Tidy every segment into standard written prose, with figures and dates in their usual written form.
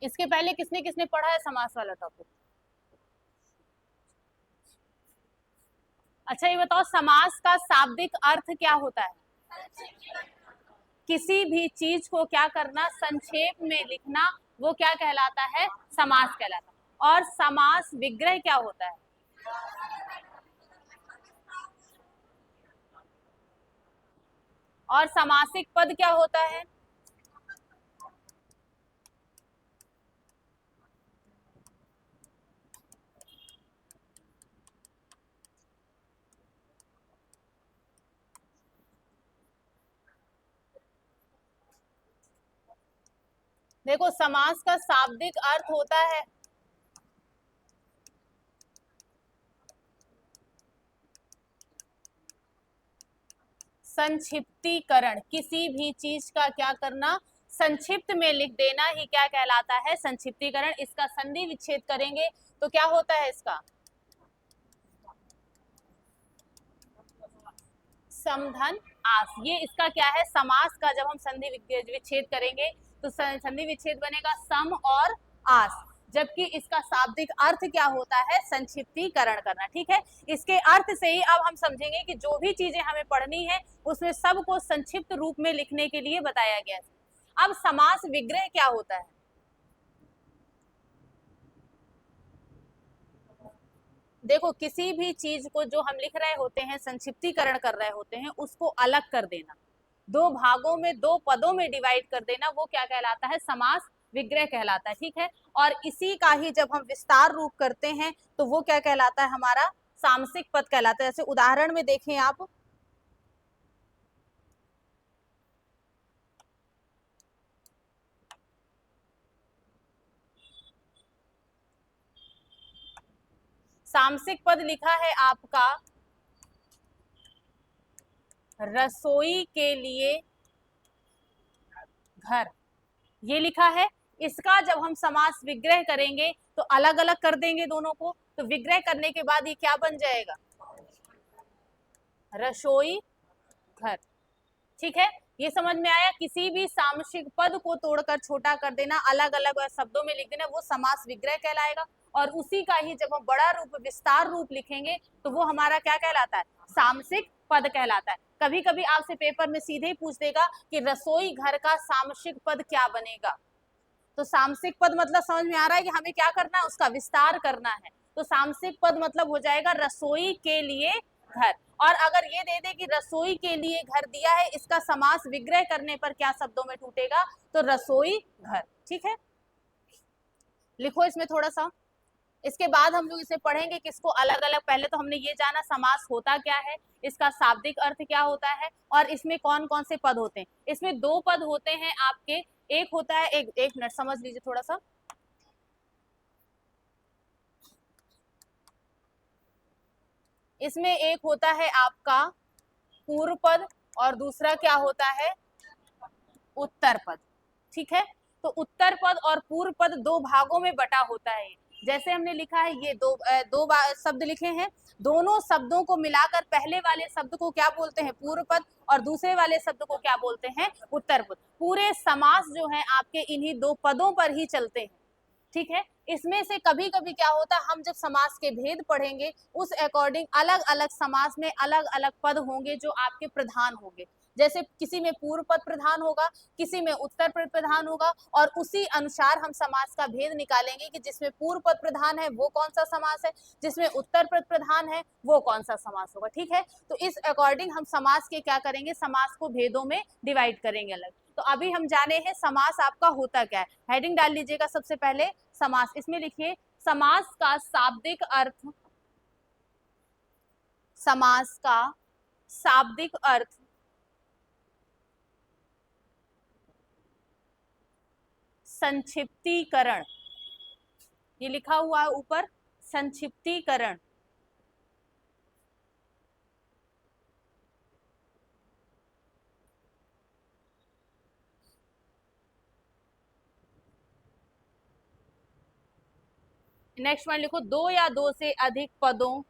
इसके पहले किसने किसने पढ़ा है समास वाला टॉपिक? अच्छा ये बताओ, समास का शाब्दिक अर्थ क्या होता है? किसी भी चीज को क्या करना, संक्षेप में लिखना, वो क्या कहलाता है? समास कहलाता है। और समास विग्रह क्या होता है? और समासिक पद क्या होता है? देखो समास का शाब्दिक अर्थ होता है संक्षिप्तीकरण। किसी भी चीज का क्या करना, संक्षिप्त में लिख देना ही क्या कहलाता है? संक्षिप्तीकरण। इसका संधि विच्छेद करेंगे तो क्या होता है इसका? समधन आस। ये इसका क्या है? समास का जब हम संधि विच्छेद करेंगे तो संधि विच्छेद बनेगा सम और आस, जबकि इसका शाब्दिक अर्थ क्या होता है? संक्षिप्तीकरण करना। ठीक है, इसके अर्थ से ही अब हम समझेंगे कि जो भी चीजें हमें पढ़नी है उसमें सबको संक्षिप्त रूप में लिखने के लिए बताया गया है। अब समास विग्रह क्या होता है? देखो किसी भी चीज को जो हम लिख रहे होते हैं, संक्षिप्तीकरण कर रहे होते हैं, उसको अलग कर देना, दो भागों में, दो पदों में डिवाइड कर देना, वो क्या कहलाता है? समास विग्रह कहलाता है। ठीक है, और इसी का ही जब हम विस्तार रूप करते हैं तो वो क्या कहलाता है? हमारा सामसिक पद कहलाता है। जैसे उदाहरण में देखें आप, सामसिक पद लिखा है आपका रसोई के लिए घर, ये लिखा है। इसका जब हम समास विग्रह करेंगे तो अलग अलग कर देंगे दोनों को, तो विग्रह करने के बाद ये क्या बन जाएगा? रसोई घर। ठीक है, ये समझ में आया? किसी भी सामसिक पद को तोड़कर छोटा कर देना, अलग अलग शब्दों में लिख देना, वो समास विग्रह कहलाएगा। और उसी का ही जब हम बड़ा रूप, विस्तार रूप लिखेंगे तो वो हमारा क्या कहलाता है? सामसिक पद कहलाता है। कभी कभी आपसे पेपर में सीधे ही पूछ देगा कि रसोई घर का सामसिक पद क्या बनेगा। तो सामसिक पद मतलब समझ में आ रहा है कि हमें क्या करना है? उसका विस्तार करना है। तो सामसिक पद मतलब हो जाएगा रसोई के लिए घर। और अगर ये दे दे कि रसोई के लिए घर दिया है, इसका समास विग्रह करने पर क्या शब्दों में टूटेगा? तो रसोई घर। ठीक है, लिखो इसमें थोड़ा सा। इसके बाद हम लोग इसे पढ़ेंगे किसको अलग अलग। पहले तो हमने ये जाना समास होता क्या है, इसका शाब्दिक अर्थ क्या होता है, और इसमें कौन कौन से पद होते हैं। इसमें दो पद होते हैं आपके, एक होता है, एक मिनट समझ लीजिए थोड़ा सा। इसमें एक होता है आपका पूर्व पद और दूसरा क्या होता है? उत्तर पद। ठीक है, तो उत्तर पद और पूर्व पद दो भागों में बटा होता है। जैसे हमने लिखा है, ये दो शब्द लिखे हैं, दोनों शब्दों को मिलाकर पहले वाले शब्द को क्या बोलते हैं? पूर्व पद, और दूसरे वाले शब्द को क्या बोलते हैं? उत्तर पद। पूरे समास जो है आपके इन्हीं दो पदों पर ही चलते हैं। ठीक है, इसमें से कभी कभी क्या होता है, हम जब समास के भेद पढ़ेंगे उस अकॉर्डिंग अलग अलग समास में अलग अलग पद होंगे जो आपके प्रधान होंगे। जैसे किसी में पूर्व पद प्रधान होगा, किसी में उत्तर पद प्रधान होगा, और उसी अनुसार हम समास का भेद निकालेंगे कि जिसमें पूर्व पद प्रधान है वो कौन सा समास है, जिसमें उत्तर पद प्रधान है वो कौन सा समास होगा। ठीक है, तो इस अकॉर्डिंग हम समास के क्या करेंगे? समास को भेदों में डिवाइड करेंगे अलग। तो अभी हम जाने हैं समास आपका होता क्या है। हेडिंग डाल लीजिएगा सबसे पहले समास। इसमें लिखिए समास का शाब्दिक अर्थ, समास का शाब्दिक अर्थ संक्षिप्तीकरण। ये लिखा हुआ है ऊपर, संक्षिप्तीकरण। नेक्स्ट वन लिखो, दो या दो से अधिक पदों,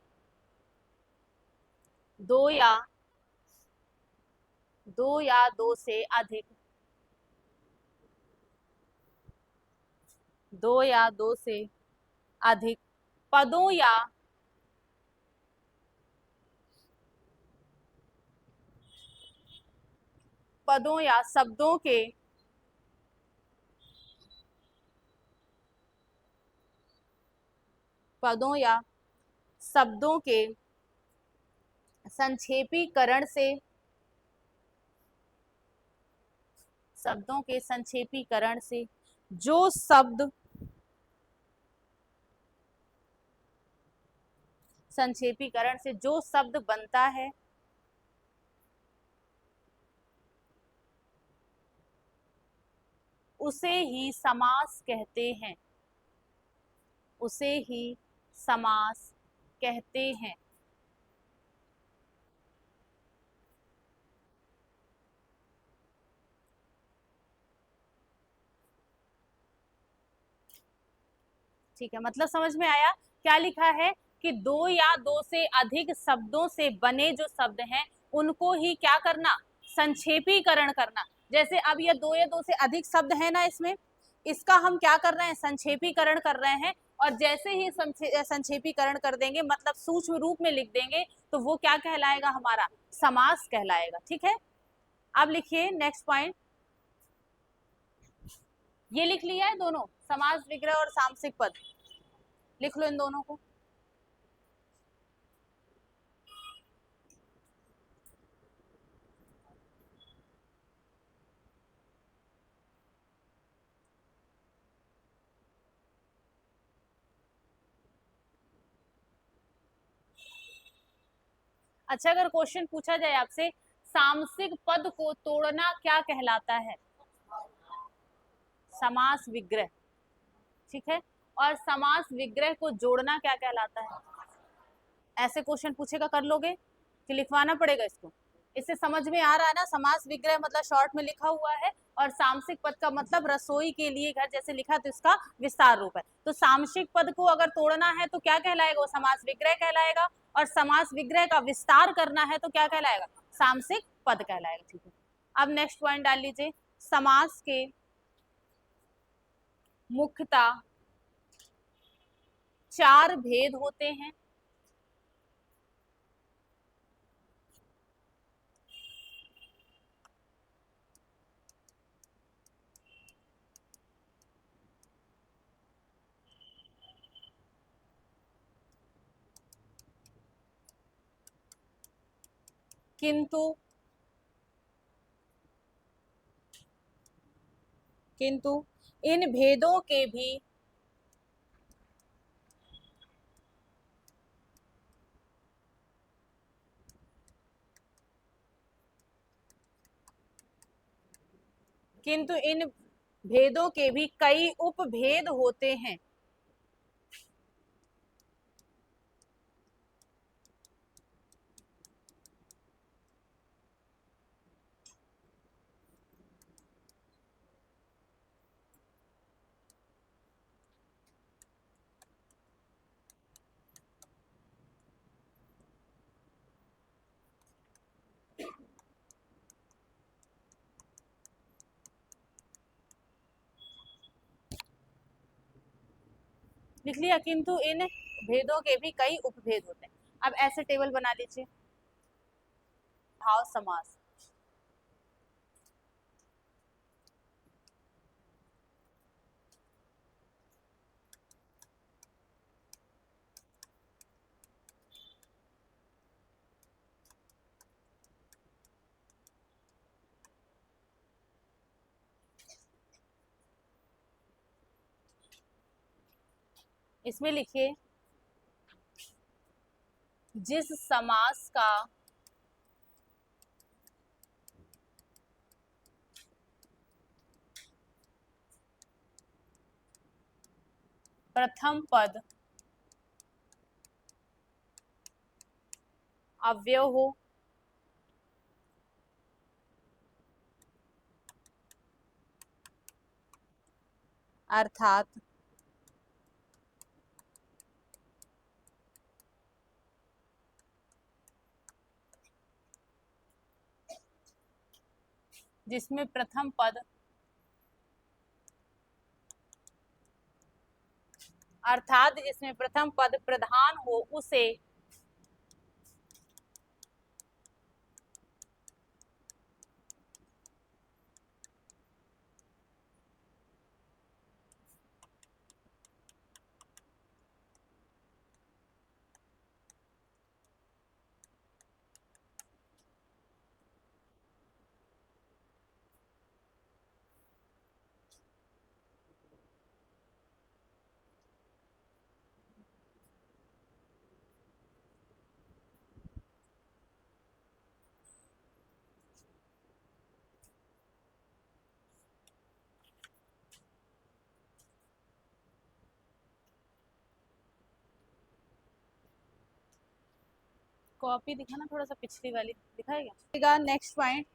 दो या दो से अधिक दो या दो से अधिक पदों या शब्दों के संक्षेपीकरण से जो शब्द बनता है उसे ही समास कहते हैं। ठीक है, मतलब समझ में आया? क्या लिखा है कि दो या दो से अधिक शब्दों से बने जो शब्द हैं उनको ही क्या करना, संक्षेपीकरण करना। जैसे अब ये दो या दो से अधिक शब्द है ना, इसमें इसका हम क्या कर रहे हैं, संक्षेपीकरण कर रहे हैं। और जैसे ही संक्षेपीकरण कर देंगे, मतलब सूक्ष्म रूप में लिख देंगे, तो वो क्या कहलाएगा, हमारा समास कहलाएगा। ठीक है, अब लिखिए नेक्स्ट पॉइंट। ये लिख लिया है दोनों, समास विग्रह और सामसिक पद, लिख लो इन दोनों को। अच्छा, अगर क्वेश्चन पूछा जाए आपसे, सामसिक पद को तोड़ना क्या कहलाता है? समास विग्रह। ठीक है, और समास विग्रह को जोड़ना क्या कहलाता है? ऐसे क्वेश्चन पूछेगा, कर लोगे कि लिखवाना पड़ेगा इसको? इससे समझ में आ रहा है ना, समास विग्रह मतलब शॉर्ट में लिखा हुआ है, और सामसिक पद का मतलब रसोई के लिए घर जैसे लिखा, तो इसका विस्तार रूप है। तो सामसिक पद को अगर तोड़ना है तो क्या कहलाएगा, वो समास विग्रह कहलाएगा, और समास विग्रह का विस्तार करना है तो क्या कहलाएगा, सामसिक पद कहलाएगा। ठीक है, अब नेक्स्ट पॉइंट डाल लीजिए। समास के मुख्यतः चार भेद होते हैं। किंतु इन भेदों के भी कई उपभेद होते हैं। लिख लिया, किंतु इन भेदों के भी कई उपभेद होते हैं। अब ऐसे टेबल बना लीजिए, भाव समास। इसमें लिखिए, जिस समास का प्रथम पद अव्यय हो, अर्थात जिसमें प्रथम पद अर्थात जिसमें प्रथम पद प्रधान हो उसे कॉपी दिखाना, थोड़ा सा पिछली वाली दिखाएगा। नेक्स्ट पॉइंट,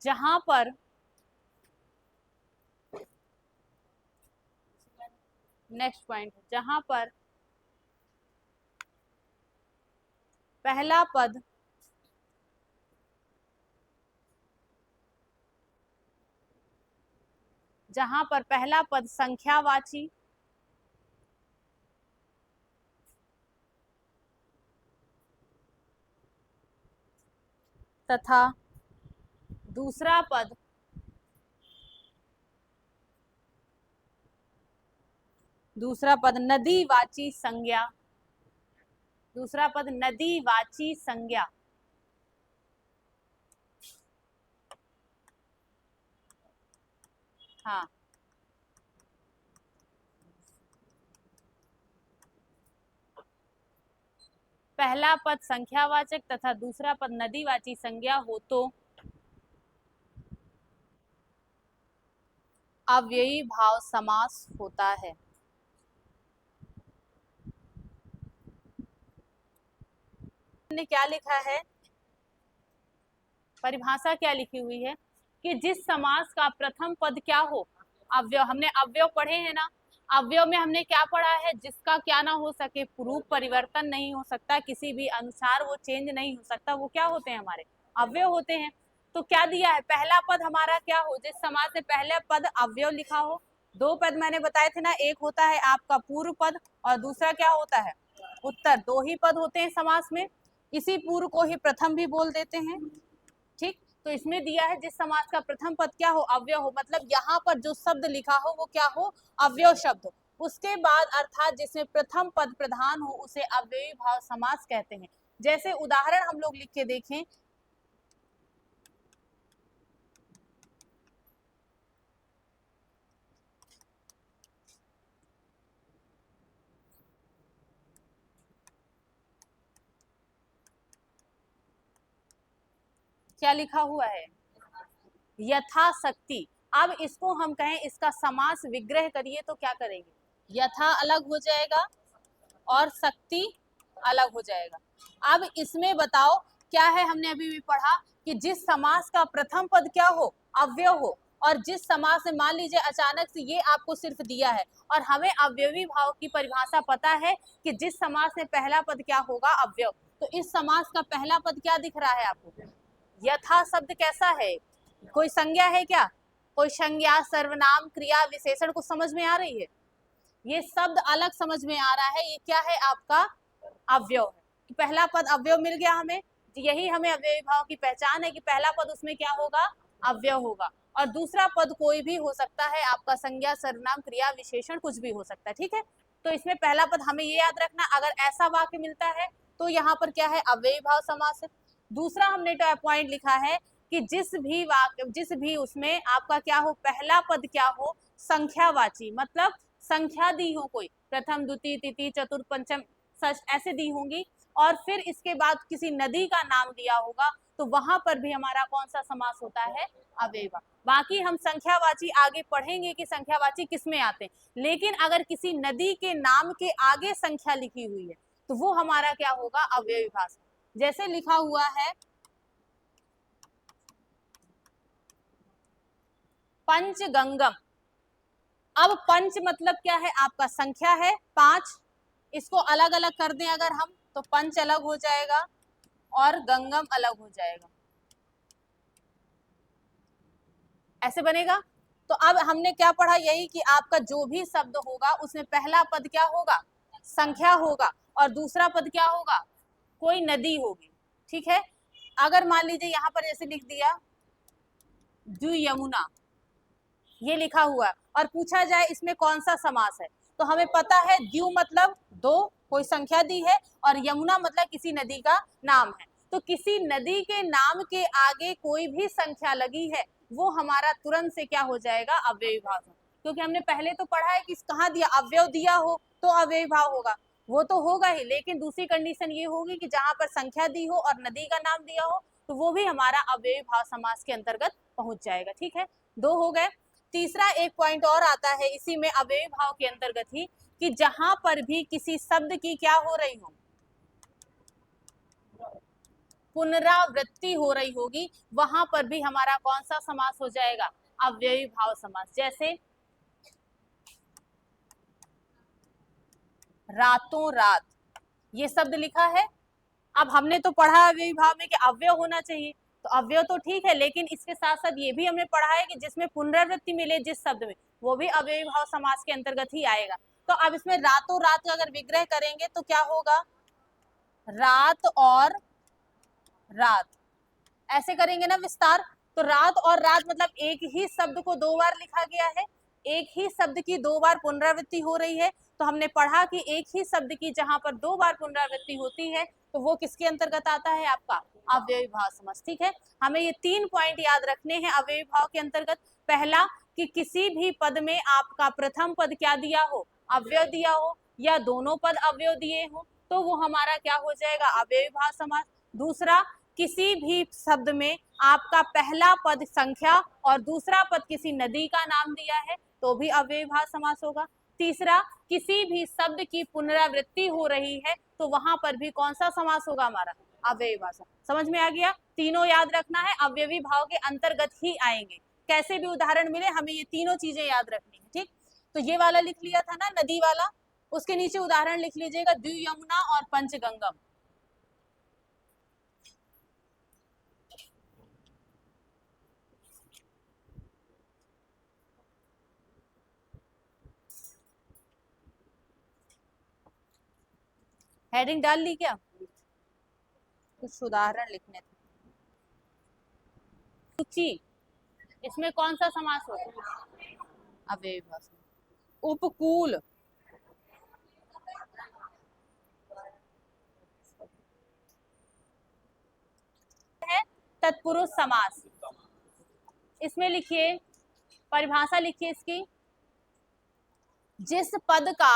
जहां पर नेक्स्ट पॉइंट जहां पर पहला पद संख्यावाची तथा दूसरा पद नदीवाची संज्ञा, हाँ, पहला पद संख्यावाचक तथा दूसरा पद नदीवाची संज्ञा हो तो अव्ययी भाव समास होता है। ने क्या लिखा है, परिभाषा क्या लिखी हुई है कि जिस समास का प्रथम पद क्या हो अव्यय, हमने अव्यय पढ़े हैं ना, अव्यय में हमने क्या पढ़ा है, जिसका क्या ना हो सके, रूप परिवर्तन नहीं हो सकता, किसी भी अनुसार वो चेंज नहीं हो सकता, वो क्या होते हैं, हमारे अव्यय होते हैं। तो क्या दिया है, पहला पद हमारा क्या हो, जिस समास से पहले पद अव्यय लिखा हो। दो पद मैंने बताए थे ना, एक होता है आपका पूर्व पद और दूसरा क्या होता है उत्तर, दो ही पद होते हैं समास में, इसी पूर्व को ही प्रथम भी बोल देते हैं। ठीक, तो इसमें दिया है जिस समास का प्रथम पद क्या हो अव्यय हो, मतलब यहाँ पर जो शब्द लिखा हो वो क्या हो अव्यय शब्द हो। उसके बाद अर्थात जिसमें प्रथम पद प्रधान हो उसे अव्ययी भाव समास कहते हैं। जैसे उदाहरण हम लोग लिख के देखें, क्या लिखा हुआ है यथाशक्ति। अब इसको हम कहें इसका समास विग्रह करिए तो क्या करेंगे, यथा अलग हो जाएगा और शक्ति अलग हो जाएगा। अब इसमें बताओ क्या है, हमने अभी भी पढ़ा कि जिस समास का प्रथम पद क्या हो अव्यय हो, और जिस समास में मान लीजिए अचानक से ये आपको सिर्फ दिया है और हमें अव्ययी भाव की परिभाषा पता है कि जिस समास में पहला पद क्या होगा अव्यय, तो इस समास का पहला पद क्या दिख रहा है आपको, यथा शब्द कैसा है, कोई संज्ञा है क्या, कोई संज्ञा सर्वनाम क्रिया विशेषण को समझ में आ रही है, ये शब्द अलग समझ में आ रहा है, ये क्या है आपका अव्यय है। पहला पद अव्यय मिल गया हमें, यही हमें अव्ययी भाव की पहचान है कि पहला पद उसमें क्या होगा अव्यय होगा, और दूसरा पद कोई भी हो सकता है, आपका संज्ञा सर्वनाम क्रिया विशेषण कुछ भी हो सकता है। ठीक है, तो इसमें पहला पद हमें ये याद रखना, अगर ऐसा वाक्य मिलता है तो यहाँ पर क्या है अव्ययी भाव समास है। दूसरा हमने तो पॉइंट लिखा है कि जिस भी उसमें आपका क्या हो पहला पद क्या हो संख्यावाची, मतलब संख्या दी हो, कोई प्रथम द्वितीय तृतीय चतुर्थ पंचम ऐसे दी होंगी, और फिर इसके बाद किसी नदी का नाम दिया होगा, तो वहां पर भी हमारा कौन सा समास होता है अव्ययी भाव। बाकी हम संख्यावाची आगे पढ़ेंगे कि संख्यावाची किसमें आते हैं, लेकिन अगर किसी नदी के नाम के आगे संख्या लिखी हुई है तो वो हमारा क्या होगा अव्ययी भाव। जैसे लिखा हुआ है पंचगंगम, अब पंच मतलब क्या है आपका संख्या है 5, इसको अलग अलग कर दें अगर हम तो पंच अलग हो जाएगा और गंगम अलग हो जाएगा, ऐसे बनेगा। तो अब हमने क्या पढ़ा, यही कि आपका जो भी शब्द होगा उसमें पहला पद क्या होगा, संख्या होगा, और दूसरा पद क्या होगा, कोई नदी होगी। ठीक है, अगर मान लीजिए यहाँ पर जैसे लिख दिया द्यू यमुना, ये लिखा हुआ है, और पूछा जाए इसमें कौन सा समास है, तो हमें पता है द्यू मतलब दो, कोई संख्या दी है, और यमुना मतलब किसी नदी का नाम है। तो किसी नदी के नाम के आगे कोई भी संख्या लगी है वो हमारा तुरंत से क्या हो जाएगा, अव्ययी भाव। क्योंकि हमने पहले तो पढ़ा है कि कहाँ दिया, अव्यय दिया हो तो अव्ययी भाव होगा, वो तो होगा ही, लेकिन दूसरी कंडीशन ये होगी कि जहां पर संख्या दी हो और नदी का नाम दिया हो तो वो भी हमारा अव्ययी भाव समास के अंतर्गत पहुंच जाएगा। ठीक है, दो हो गए। तीसरा एक पॉइंट और आता है इसी में अव्ययी भाव के अंतर्गत ही, कि जहां पर भी किसी शब्द की क्या हो रही हो, पुनरावृत्ति हो रही होगी, वहां पर भी हमारा कौन सा समास हो जाएगा, अव्ययी भाव समास। जैसे रातों रात, ये शब्द लिखा है, अब हमने तो पढ़ा अव्ययी भाव में कि अव्यय होना चाहिए, तो अव्यय तो ठीक है, लेकिन इसके साथ साथ ये भी हमने पढ़ा है कि जिसमें पुनरावृत्ति मिले जिस शब्द में, वो भी अव्ययी भाव समास के अंतर्गत ही आएगा। तो अब इसमें रातों रात का अगर विग्रह करेंगे तो क्या होगा, रात और रात, ऐसे करेंगे ना विस्तार, तो रात और रात मतलब एक ही शब्द को दो बार लिखा गया है, एक ही शब्द की दो बार पुनरावृत्ति हो रही है। तो हमने पढ़ा कि एक ही शब्द की जहां पर दो बार पुनरावृत्ति होती है तो वो किसके अंतर्गत आता है, आपका अव्ययी भाव समास। ठीक है, हमें ये 3 पॉइंट याद रखने हैं अव्ययी भाव के अंतर्गत। पहला कि किसी भी पद में आपका प्रथम पद क्या दिया हो, अव्यय दिया हो, या दोनों पद अव्यय दिए हो, तो वो हमारा क्या हो जाएगा, अव्ययी भाव समास। दूसरा, किसी भी शब्द में आपका पहला पद संख्या और दूसरा पद किसी नदी का नाम दिया है तो भी अव्ययी भाव समास होगा। तीसरा, किसी भी शब्द की पुनरावृत्ति हो रही है तो वहां पर भी कौन सा समास होगा, हमारा अव्ययी भाव समास। समझ में आ गया, तीनों याद रखना है, अव्ययी भाव के अंतर्गत ही आएंगे, कैसे भी उदाहरण मिले हमें ये तीनों चीजें याद रखनी है। ठीक, तो ये वाला लिख लिया था ना, नदी वाला, उसके नीचे उदाहरण लिख लीजिएगा, द्यू यमुना और पंचगंगम। हेडिंग डाल ली क्या, कुछ उदाहरण लिखने थे। सूची, इसमें कौन सा समास होता है, अव्ययी भाव समास। उपकूल, है तत्पुरुष समास। इसमें लिखिए, परिभाषा लिखिए इसकी, जिस पद का,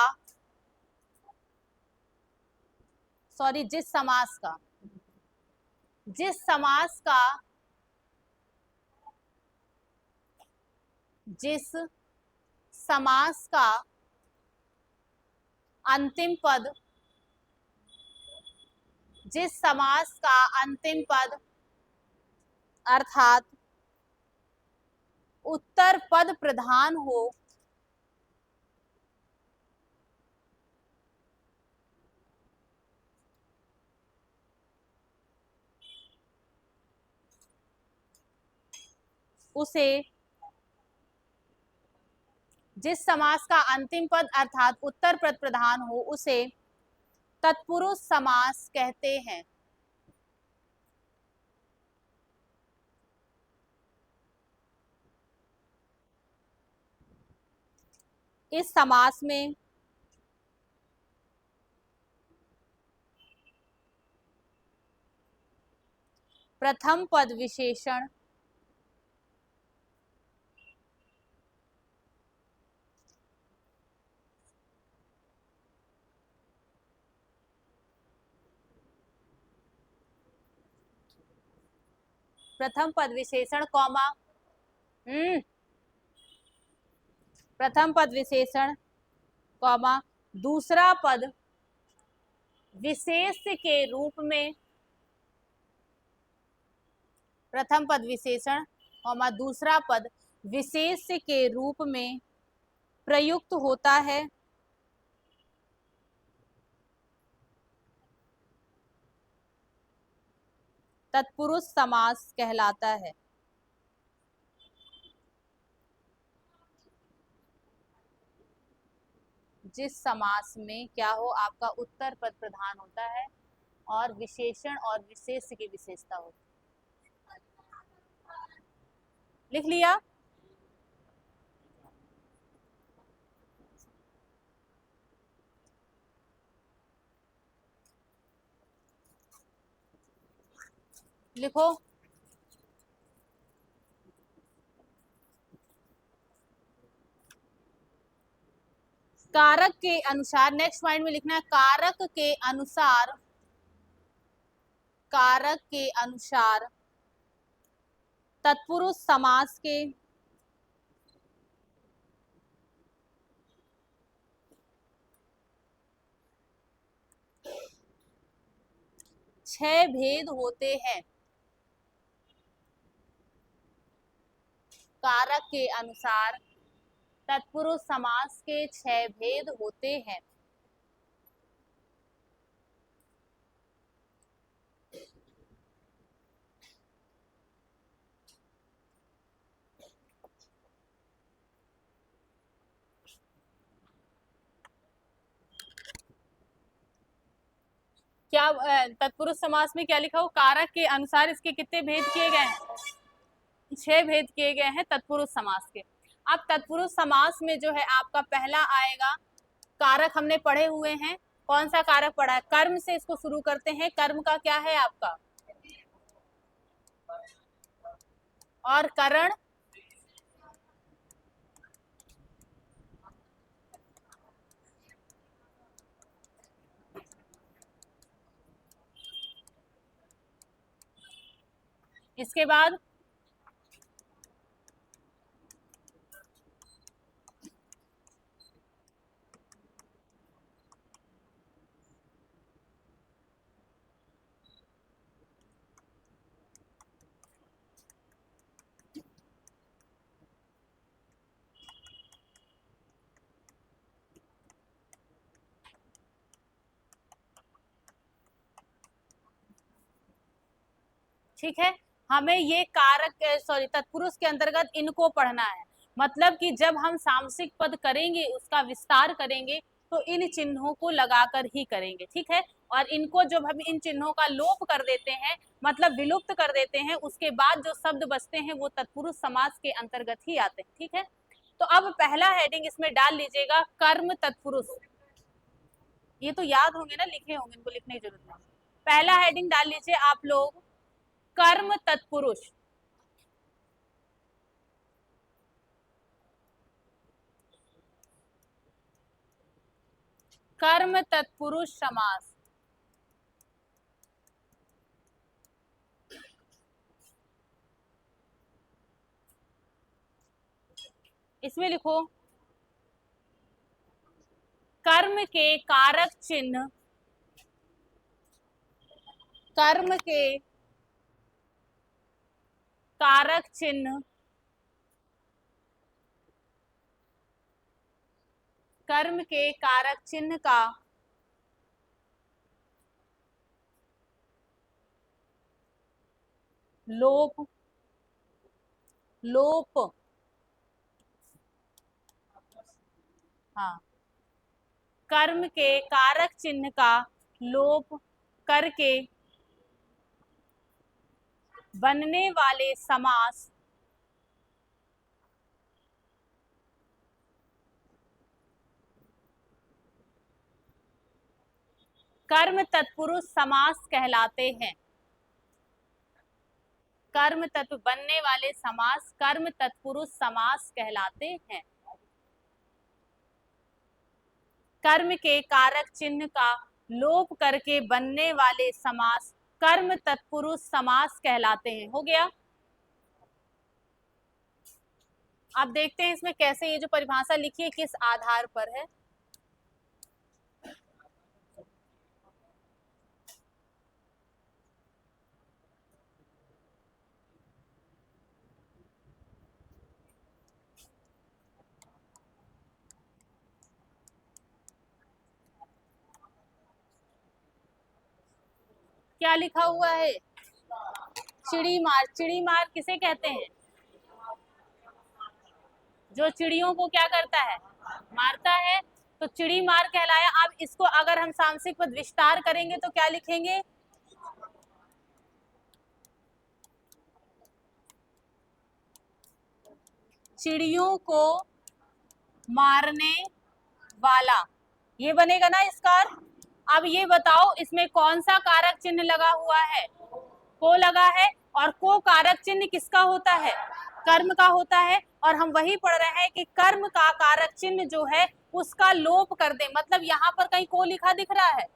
सॉरी जिस समास का, जिस समास का, जिस समास का अंतिम पद, जिस समास का अंतिम पद अर्थात उत्तर पद प्रधान हो, उसे, जिस समास का अंतिम पद अर्थात उत्तर पद प्रधान हो उसे तत्पुरुष समास कहते हैं। इस समास में प्रथम पद विशेषण प्रथम पद विशेषण कॉमा प्रथम पद विशेषण कॉमा दूसरा पद विशेष के रूप में, प्रथम पद विशेषण कॉमा दूसरा पद विशेष के रूप में प्रयुक्त होता है, तत्पुरुष समास कहलाता है। जिस समास में क्या हो, आपका उत्तर पद प्रधान होता है और विशेषण और विशेष की विशेषता होती है। लिख लिया? लिखो। कारक के अनुसार, नेक्स्ट पॉइंट में लिखना है कारक के अनुसार, कारक के अनुसार तत्पुरुष समास के छह भेद होते हैं। कारक के अनुसार तत्पुरुष समास के छह भेद होते हैं। क्या तत्पुरुष समास में क्या लिखा हो? कारक के अनुसार इसके कितने भेद किए गए हैं? 6 भेद किए गए हैं तत्पुरुष समास के। अब तत्पुरुष समास में जो है आपका पहला आएगा कारक, हमने पढ़े हुए हैं। कौन सा कारक पढ़ा है? कर्म से इसको शुरू करते हैं। कर्म का क्या है आपका? और करण, इसके बाद ठीक है, हमें ये कारक सॉरी तत्पुरुष के अंतर्गत इनको पढ़ना है। मतलब कि जब हम सामसिक पद करेंगे, उसका विस्तार करेंगे, तो इन चिन्हों को लगाकर ही करेंगे। ठीक है, और इनको जब हम इन चिन्हों का लोप कर देते हैं, मतलब विलुप्त कर देते हैं, उसके बाद जो शब्द बचते हैं वो तत्पुरुष समास के अंतर्गत ही आते हैं। ठीक है, तो अब पहला हेडिंग इसमें डाल लीजिएगा, कर्म तत्पुरुष। ये तो याद होंगे ना, लिखे होंगे, इनको लिखने की जरूरत नहीं। पहला हेडिंग डाल लीजिए आप लोग, कर्म तत्पुरुष। कर्म तत्पुरुष समास। इसमें लिखो कर्म के कारक चिन्ह, कर्म के कारक चिन्ह, कर्म के कारक चिन्ह का लोप, लोप, हाँ, कर्म के कारक चिन्ह का लोप करके बनने वाले समास कर्म तत्पुरुष समास कहलाते हैं। कर्म तत्व बनने वाले समास कर्म तत्पुरुष समास कहलाते हैं। कर्म के कारक चिन्ह का लोप करके बनने वाले समास कर्म तत्पुरुष समास कहलाते हैं। हो गया? अब देखते हैं इसमें कैसे ये जो परिभाषा लिखी है किस आधार पर है। क्या लिखा हुआ है? चिड़ी मार। चिड़ी मार किसे कहते हैं? जो चिड़ियों को क्या करता है? मारता है। तो चिड़ी मार कहलाया। अब इसको अगर हम सामसिक पद विस्तार करेंगे तो क्या लिखेंगे? चिड़ियों को मारने वाला, ये बनेगा ना इसका अर्थ। अब ये बताओ इसमें कौन सा कारक चिन्ह लगा हुआ है? को लगा है। और को कारक चिन्ह किसका होता है? कर्म का होता है। और हम वही पढ़ रहे हैं कि कर्म का कारक चिन्ह जो है उसका लोप कर दे। मतलब यहाँ पर कहीं को लिखा दिख रहा है?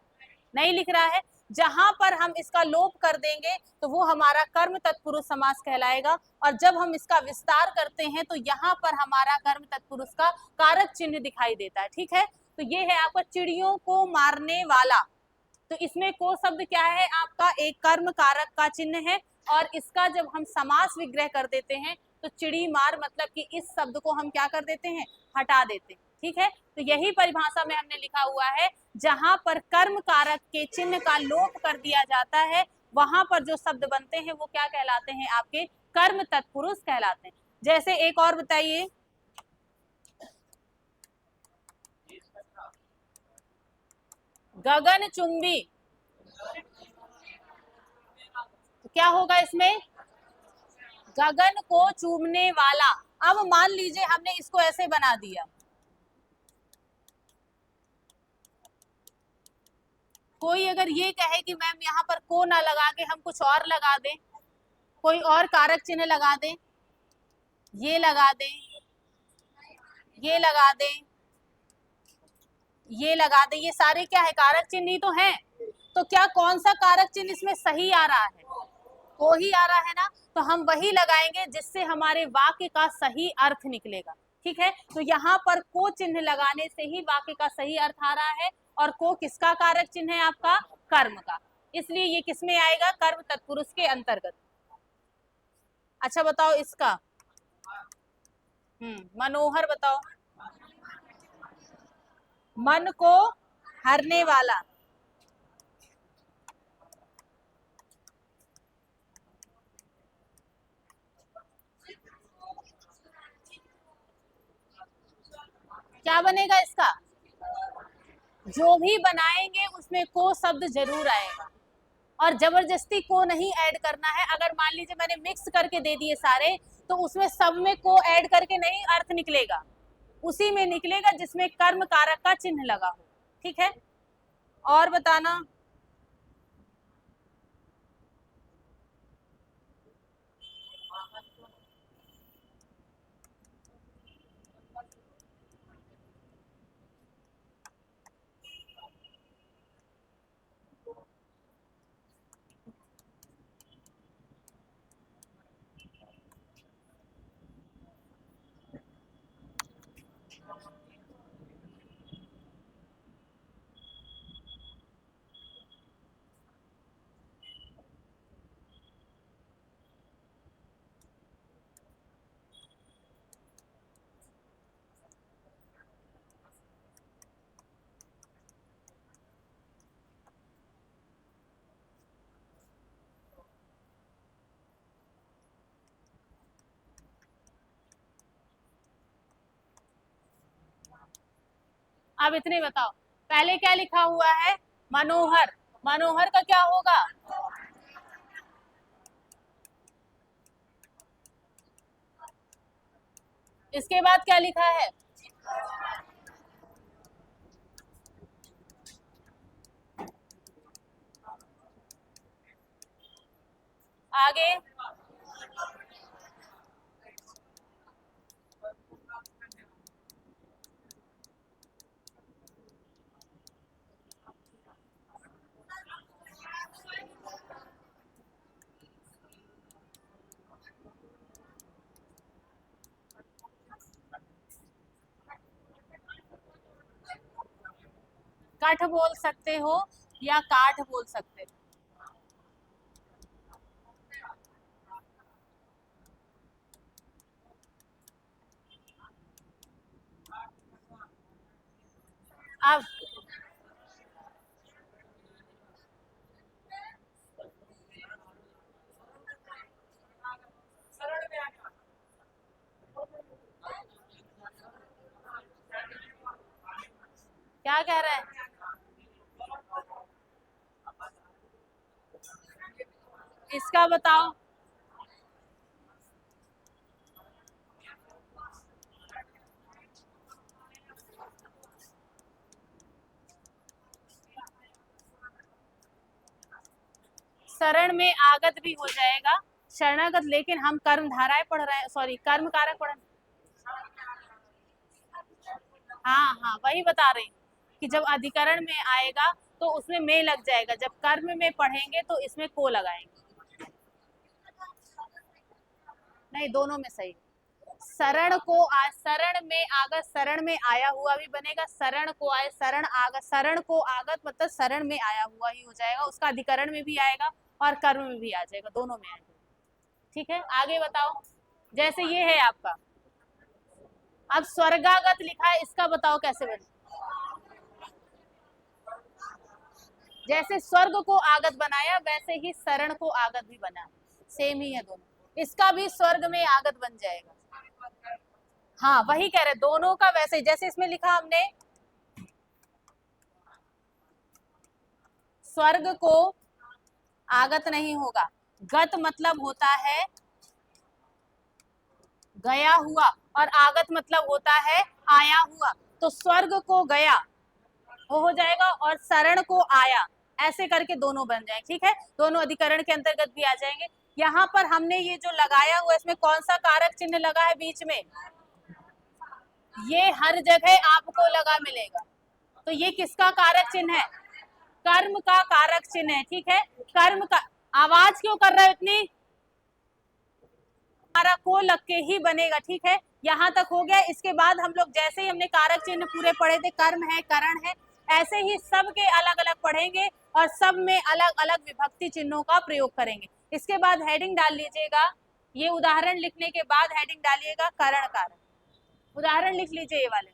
नहीं लिख रहा है। जहां पर हम इसका लोप कर देंगे तो वो हमारा कर्म तत्पुरुष समास कहलाएगा। और जब हम इसका विस्तार करते हैं तो यहाँ पर हमारा कर्म तत्पुरुष का कारक चिन्ह दिखाई देता है। ठीक है, तो ये है आपका चिड़ियों को मारने वाला। तो इसमें को शब्द क्या है आपका? एक कर्म कारक का चिन्ह है। और इसका जब हम समास विग्रह कर देते हैं तो चिड़ी मार, मतलब कि इस शब्द को हम क्या कर देते हैं? हटा देते हैं। ठीक है, तो यही परिभाषा में हमने लिखा हुआ है, जहां पर कर्म कारक के चिन्ह का लोप कर दिया जाता है वहां पर जो शब्द बनते हैं वो क्या कहलाते हैं? आपके कर्म तत्पुरुष कहलाते हैं। जैसे एक और बताइए, गगनचुंबी, तो क्या होगा इसमें? गगन को चूमने वाला। अब मान लीजिए हमने इसको ऐसे बना दिया, कोई अगर ये कहे कि मैम यहाँ पर को ना लगा के हम कुछ और लगा दें, कोई और कारक चिन्ह लगा दें, ये लगा दें, ये लगा दें, ये लगा दें, ये सारे क्या है? कारक चिन्ह ही तो हैं। तो क्या कौन सा कारक चिन्ह इसमें सही आ रहा है? को ही आ रहा है ना। तो हम वही लगाएंगे जिससे हमारे वाक्य का सही अर्थ निकलेगा। ठीक है, तो यहाँ पर को चिन्ह लगाने से ही वाक्य का सही अर्थ आ रहा है। और को किसका कारक चिन्ह है? आपका कर्म का। इसलिए ये किसमें आएगा? कर्म तत्पुरुष के अंतर्गत। अच्छा बताओ इसका, मनोहर बताओ। मन को हरने वाला, क्या बनेगा इसका? जो भी बनाएंगे उसमें को शब्द जरूर आएगा। और जबरदस्ती को नहीं ऐड करना है। अगर मान लीजिए मैंने मिक्स करके दे दिए सारे, तो उसमें सब में को ऐड करके नहीं अर्थ निकलेगा, उसी में निकलेगा जिसमें कर्म कारक का चिन्ह लगा हो। ठीक है, और बताना। अब इतने बताओ, पहले क्या लिखा हुआ है? मनोहर। मनोहर का क्या होगा? इसके बाद क्या लिखा है? आगे कठ बोल सकते हो या काठ बोल सकते हो। अब क्या कह रहे हैं? इसका बताओ। शरण में आगत भी हो जाएगा, शरणागत, लेकिन हम कर्म धाराएं पढ़ रहे हैं, सॉरी कर्म कारक पढ़। हाँ हाँ, वही बता रही हूँ कि जब अधिकरण में आएगा तो उसमें में लग जाएगा, जब कर्म में पढ़ेंगे तो इसमें को लगाएंगे। नहीं, दोनों में सही। शरण को शरण में आगत, शरण में आया हुआ भी बनेगा, शरण को आए, शरण आगत, शरण को आगत मतलब शरण में आया हुआ ही हो जाएगा, उसका अधिकरण में भी आएगा और कर्म में भी आ जाएगा, दोनों में आएगा। ठीक है, आगे बताओ। जैसे ये है आपका, अब स्वर्गागत लिखा है, इसका बताओ कैसे बने। जैसे स्वर्ग को आगत बनाया वैसे ही शरण को आगत भी बना, सेम ही है दोनों, इसका भी स्वर्ग में आगत बन जाएगा। हाँ वही कह रहे, दोनों का वैसे ही, जैसे इसमें लिखा हमने स्वर्ग को आगत नहीं होगा, गत मतलब होता है गया हुआ और आगत मतलब होता है आया हुआ, तो स्वर्ग को गया वो हो जाएगा और शरण को आया, ऐसे करके दोनों बन जाएंगे। ठीक है, दोनों अधिकरण के अंतर्गत भी आ जाएंगे। यहाँ पर हमने ये जो लगाया हुआ, इसमें कौन सा कारक चिन्ह लगा है बीच में, ये हर जगह आपको लगा मिलेगा, तो ये किसका कारक चिन्ह है, कर्म का कारक चिन्ह है। ठीक है, कर्म का, आवाज क्यों कर रहा है इतनी, हमारा को लग के ही बनेगा। ठीक है, यहाँ तक हो गया। इसके बाद हम लोग जैसे ही हमने कारक चिन्ह पूरे पढ़े थे, कर्म है, करण है, ऐसे ही सब के अलग अलग पढ़ेंगे और सब में अलग अलग विभक्ति चिन्हों का प्रयोग करेंगे। इसके बाद हेडिंग डाल लीजिएगा, ये उदाहरण लिखने के बाद हेडिंग डालिएगा करण कारण, उदाहरण लिख लीजिए ये वाले।